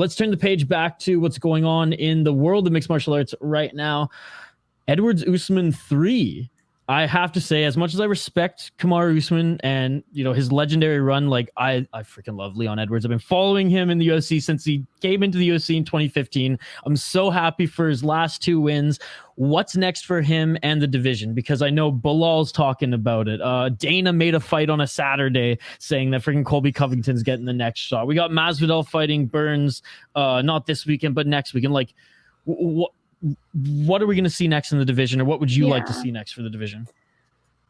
let's turn the page back to what's going on in the world of mixed martial arts right now. Edwards Usman 3. I have to say, as much as I respect Kamaru Usman and, you know, his legendary run, like I freaking love Leon Edwards. I've been following him in the UFC since he came into the UFC in 2015. I'm so happy for his last 2 wins. What's next for him and the division? Because I know Bilal's talking about it. Dana made a fight on a Saturday saying that freaking Colby Covington's getting the next shot. We got Masvidal fighting Burns, not this weekend, but next weekend. Like, what are we going to see next in the division, or what would you like to see next for the division?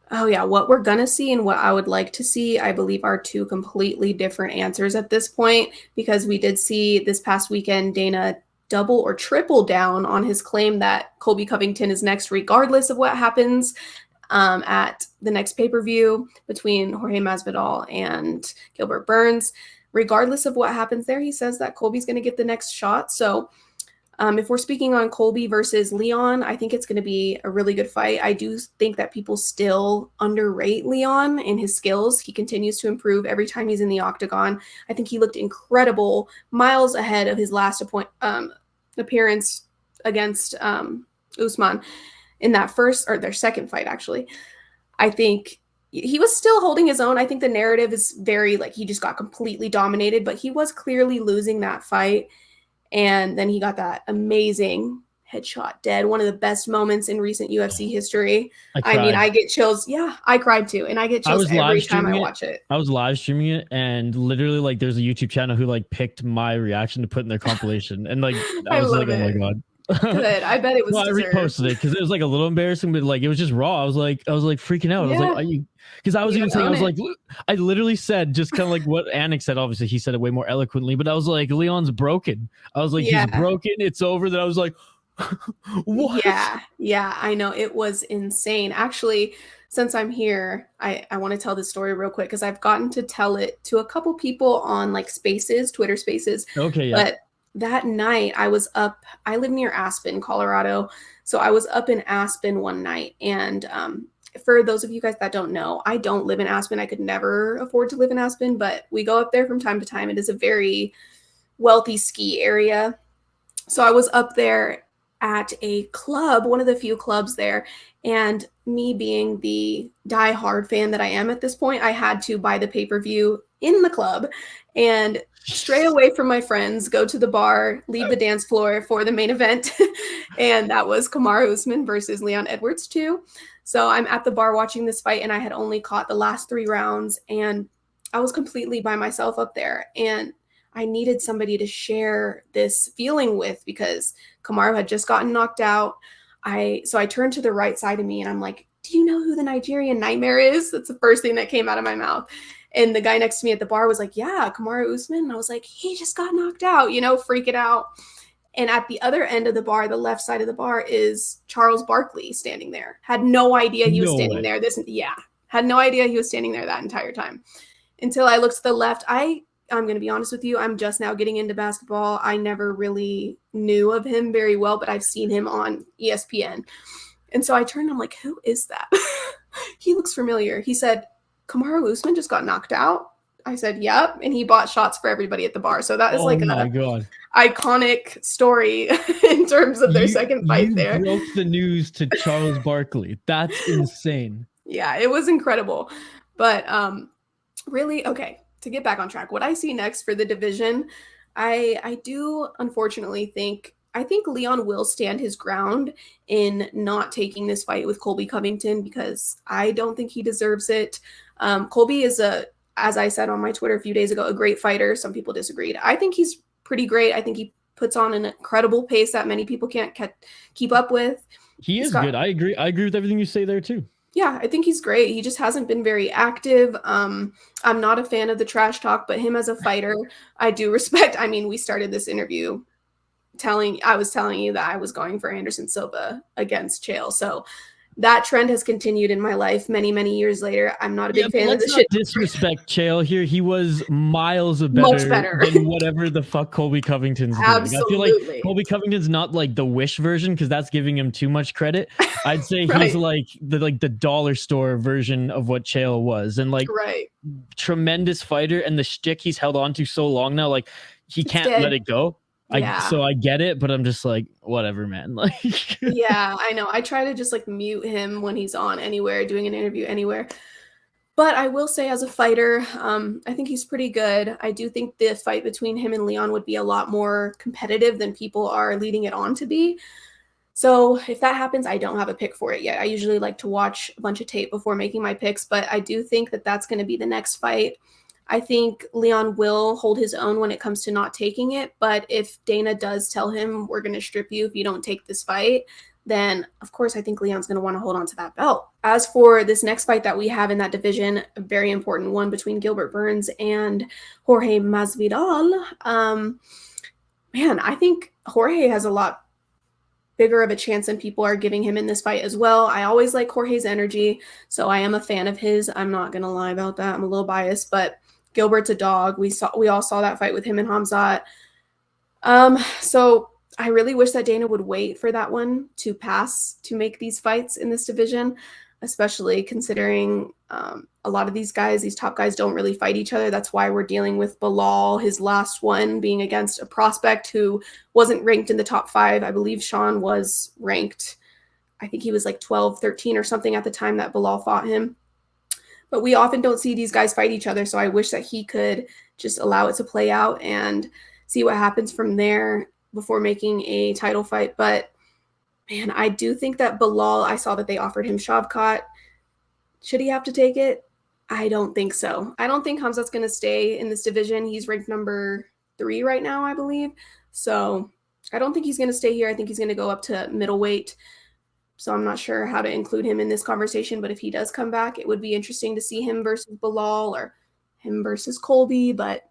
Oh yeah, what we're going to see and what I would like to see, I believe, are 2 completely different answers at this point, because we did see this past weekend Dana double or triple down on his claim that Colby Covington is next, regardless of what happens at the next pay-per-view between Jorge Masvidal and Gilbert Burns. Regardless of what happens there, he says that Colby's going to get the next shot. So if we're speaking on Colby versus Leon, I think it's going to be a really good fight. I do think that people still underrate Leon and his skills. He continues to improve every time he's in the octagon. I think he looked incredible, miles ahead of his last appearance against Usman in that first, or their second fight, actually. I think he was still holding his own. I think the narrative is very, like, he just got completely dominated, but he was clearly losing that fight. And then he got that amazing headshot dead. One of the best moments in recent UFC history. I mean, I get chills. Yeah, I cried too. And I get chills every time I watch it. I was live streaming it, and literally, like, there's a YouTube channel who, like, picked my reaction to put in their compilation. And, like, I was like, oh my God. Good. I bet it was. Well, I reposted it because it was, like, a little embarrassing, but, like, it was just raw. I was like freaking out. I was like, are you? Because I was even saying, I was like, I literally said just kind of like what Anik said. Obviously, he said it way more eloquently, but I was like, Leon's broken. I was like, he's broken. It's over. That I was like, what? Yeah, I know. It was insane. Actually, since I'm here, I want to tell this story real quick because I've gotten to tell it to a couple people on, like, Spaces, Twitter Spaces. Okay, yeah. But that night I was up. I live near Aspen, Colorado. So I was up in Aspen one night, and for those of you guys that don't know, I don't live in Aspen. I could never afford to live in Aspen, but we go up there from time to time. It is a very wealthy ski area. So I was up there at a club, one of the few clubs there. And me being the diehard fan that I am at this point, I had to buy the pay-per-view in the club and stray away from my friends, go to the bar, leave the dance floor for the main event. And that was Kamaru Usman versus Leon Edwards 2. So I'm at the bar watching this fight, and I had only caught the last 3 rounds, and I was completely by myself up there. And I needed somebody to share this feeling with because Kamaru had just gotten knocked out. So I turned to the right side of me, and I'm like, do you know who the Nigerian Nightmare is? That's the first thing that came out of my mouth. And the guy next to me at the bar was like, yeah, Kamaru Usman. And I was like, he just got knocked out, freaking out. And at the other end of the bar, the left side of the bar, is Charles Barkley standing there. Had no idea he was standing there. Had no idea he was standing there that entire time. Until I looked to the left. I'm going to be honest with you. I'm just now getting into basketball. I never really knew of him very well, but I've seen him on ESPN. And so I turned and I'm like, who is that? He looks familiar. He said, Kamaru Usman just got knocked out. I said, yep. And he bought shots for everybody at the bar. So that is God. Iconic story in terms of their second fight there. You broke the news to Charles Barkley. That's insane. Yeah, it was incredible. But really, okay, to get back on track, what I see next for the division, I do unfortunately think Leon will stand his ground in not taking this fight with Colby Covington because I don't think he deserves it. Colby is as I said on my Twitter a few days ago, a great fighter. Some people disagreed. I think he's pretty great. I think he puts on an incredible pace that many people can't keep up with. He is good. I agree with everything you say there too. Yeah, I think he's great. He just hasn't been very active. I'm not a fan of the trash talk, but him as a fighter, I do respect. I mean, we started this interview I was telling you that I was going for Anderson Silva against Chael. So that trend has continued in my life many, many years later. I'm not a big fan of the shit. Disrespect Chael here. He was miles much better than whatever the fuck Colby Covington's doing. Absolutely. I feel like Colby Covington's not like the Wish version because that's giving him too much credit. I'd say right. He's like the dollar store version of what Chael was, and like tremendous fighter. And the shtick he's held on to so long now, like he can't let it go. Yeah. So I get it, but I'm just like, whatever, man. Like, Yeah, I know. I try to just like mute him when he's on anywhere, doing an interview anywhere. But I will say, as a fighter, I think he's pretty good. I do think the fight between him and Leon would be a lot more competitive than people are leading it on to be. So if that happens, I don't have a pick for it yet. I usually like to watch a bunch of tape before making my picks, but I do think that that's going to be the next fight. I think Leon will hold his own when it comes to not taking it, but if Dana does tell him, we're going to strip you if you don't take this fight, then of course I think Leon's going to want to hold on to that belt. As for this next fight that we have in that division, a very important one between Gilbert Burns and Jorge Masvidal, man, I think Jorge has a lot bigger of a chance than people are giving him in this fight as well. I always like Jorge's energy, so I am a fan of his. I'm not going to lie about that. I'm a little biased, but Gilbert's a dog. We all saw that fight with him and Hamzat. So I really wish that Dana would wait for that one to pass to make these fights in this division, especially considering a lot of these guys, these top guys, don't really fight each other. That's why we're dealing with Bilal, his last one being against a prospect who wasn't ranked in the top 5. I believe Sean was ranked. I think he was like 12, 13 or something at the time that Bilal fought him. But we often don't see these guys fight each other, so I wish that he could just allow it to play out and see what happens from there before making a title fight. But, man, I do think that Bilal, I saw that they offered him Shavkat. Should he have to take it? I don't think so. I don't think Hamzat's going to stay in this division. He's ranked number 3 right now, I believe. So I don't think he's going to stay here. I think he's going to go up to middleweight. So I'm not sure how to include him in this conversation, but if he does come back, it would be interesting to see him versus Bilal or him versus Colby. But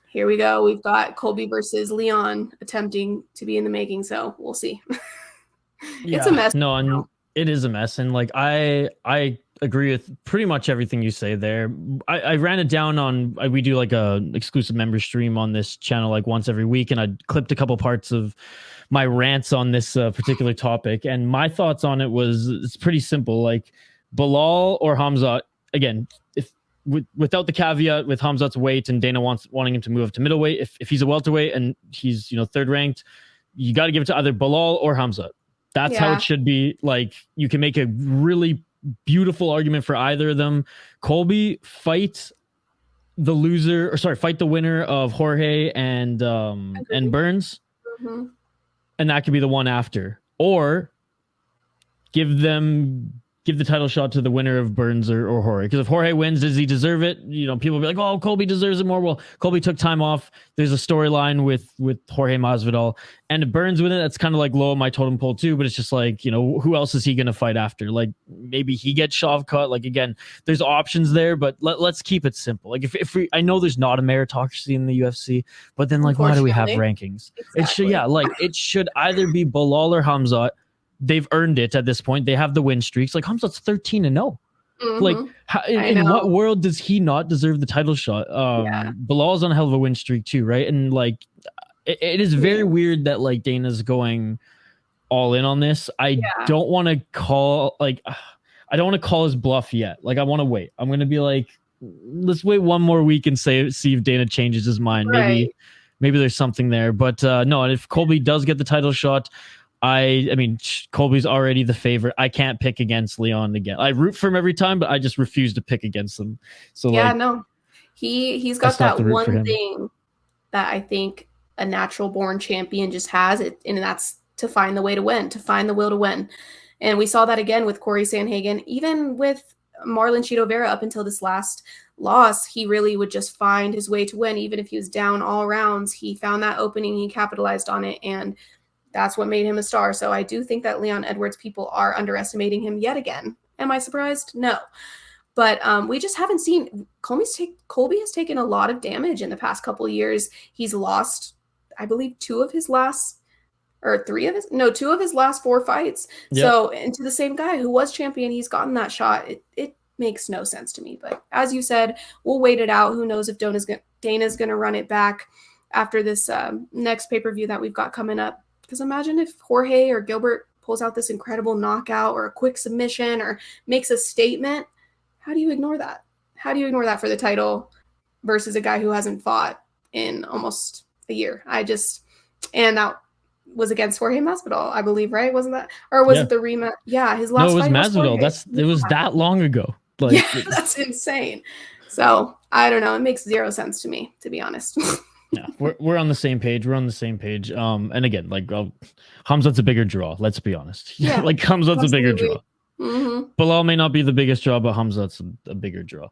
here we go. We've got Colby versus Leon attempting to be in the making, so we'll see. It's a mess. No, and it is a mess. And like, I agree with pretty much everything you say there. I ran it down on, we do like a exclusive member stream on this channel like once every week, and I clipped a couple parts of my rants on this particular topic. And my thoughts on it was, it's pretty simple. Like, Bilal or Hamzat, again, if without the caveat with Hamzat's weight and Dana wanting him to move up to middleweight, if he's a welterweight and he's, you know, 3rd ranked, you got to give it to either Bilal or Hamzat. That's how it should be. Like, you can make a really beautiful argument for either of them. Colby, fight the winner of Jorge and Burns. Mm-hmm. And that could be the one after. Or give the title shot to the winner of Burns or Jorge. Because if Jorge wins, does he deserve it? You know, people will be like, oh, Colby deserves it more. Well, Colby took time off. There's a storyline with Jorge Masvidal. And if Burns with it, that's kind of like low on my totem pole too. But it's just like, you know, who else is he going to fight after? Like, maybe he gets Shavkat. Like, again, there's options there, but let's keep it simple. Like, if we, I know there's not a meritocracy in the UFC, but then like, why do we have rankings? Exactly. It should either be Bilal or Hamzat. They've earned it at this point. They have the win streaks. Like, Hamzat's 13-0. Mm-hmm. Like, in what world does he not deserve the title shot? Bilal's on a hell of a win streak too, right? And like, it is very weird that like Dana's going all in on this. I don't want to call his bluff yet. Like, I want to wait. I'm gonna be like, let's wait one more week and see if Dana changes his mind. Maybe there's something there. But no, and if Colby does get the title shot, I mean, Colby's already the favorite. I can't pick against Leon again. I root for him every time, but I just refuse to pick against him. So he's got that one thing that I think a natural born champion just has, and that's to find the way to win, to find the will to win. And we saw that again with Corey Sandhagen, even with Marlon Chito Vera up until this last loss. He really would just find his way to win, even if he was down all rounds. He found that opening, he capitalized on it, and that's what made him a star. So I do think that Leon Edwards, people are underestimating him yet again. Am I surprised? No. But we just haven't seen Colby has taken a lot of damage in the past couple of years. He's lost, I believe, 2 of his last 4 fights. Yep. So, and to the same guy who was champion, he's gotten that shot. It makes no sense to me. But as you said, we'll wait it out. Who knows if Dana's going to run it back after this next pay-per-view that we've got coming up. Because imagine if Jorge or Gilbert pulls out this incredible knockout or a quick submission or makes a statement. How do you ignore that? How do you ignore that for the title versus a guy who hasn't fought in almost a year. And that was against Jorge Masvidal, I believe, right? Wasn't that, or was it the rematch? Yeah, his last No, it was fight Masvidal. was It was that long ago. Like, yeah, that's insane. So I don't know. It makes zero sense to me, to be honest. yeah, we're on the same page. We're on the same page. And again, like Hamzat's a bigger draw. Let's be honest. Yeah, like Hamzat's a bigger draw. Mm-hmm. Bilal may not be the biggest draw, but Hamzat's a bigger draw.